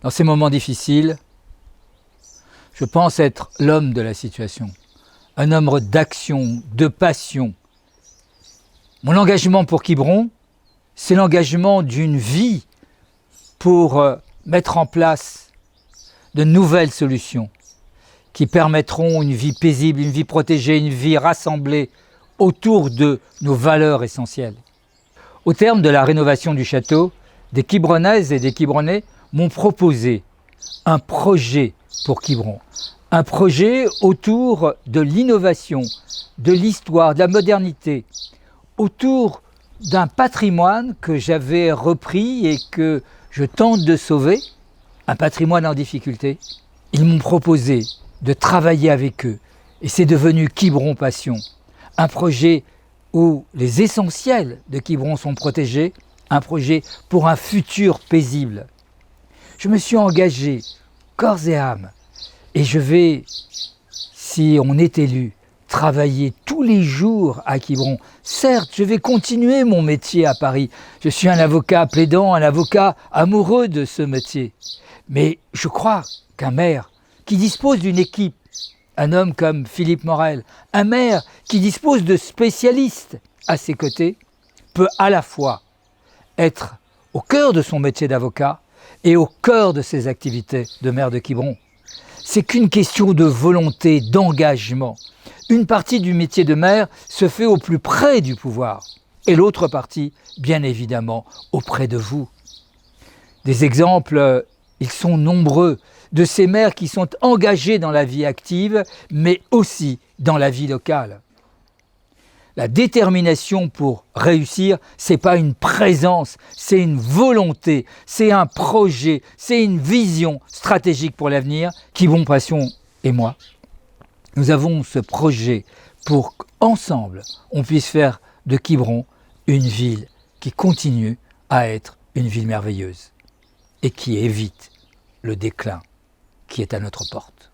Dans ces moments difficiles, je pense être l'homme de la situation, un homme d'action, de passion. Mon engagement pour Quiberon, c'est l'engagement d'une vie pour mettre en place de nouvelles solutions qui permettront une vie paisible, une vie protégée, une vie rassemblée autour de nos valeurs essentielles. Au terme de la rénovation du château, des Quiberonnaises et des Quiberonnais m'ont proposé un projet pour Quiberon, un projet autour de l'innovation, de l'histoire, de la modernité, autour d'un patrimoine que j'avais repris et que je tente de sauver, un patrimoine en difficulté. Ils m'ont proposé de travailler avec eux et c'est devenu Quiberon Passion, un projet où les essentiels de Quiberon sont protégés, un projet pour un futur paisible. Je me suis engagé corps et âme et je vais, si on est élu, travailler tous les jours à Quiberon. Certes, je vais continuer mon métier à Paris. Je suis un avocat plaidant, un avocat amoureux de ce métier. Mais je crois qu'un maire qui dispose d'une équipe, un homme comme Philippe Morel, un maire qui dispose de spécialistes à ses côtés, peut à la fois être au cœur de son métier d'avocat et au cœur de ses activités de maire de Quiberon. C'est qu'une question de volonté, d'engagement. Une partie du métier de maire se fait au plus près du pouvoir et l'autre partie, bien évidemment, auprès de vous. Des exemples, ils sont nombreux, de ces maires qui sont engagés dans la vie active, mais aussi dans la vie locale. La détermination pour réussir, c'est pas une présence, c'est une volonté, c'est un projet, c'est une vision stratégique pour l'avenir. Quiberon Passion et moi, nous avons ce projet pour qu'ensemble, on puisse faire de Quiberon une ville qui continue à être une ville merveilleuse et qui évite le déclin qui est à notre porte.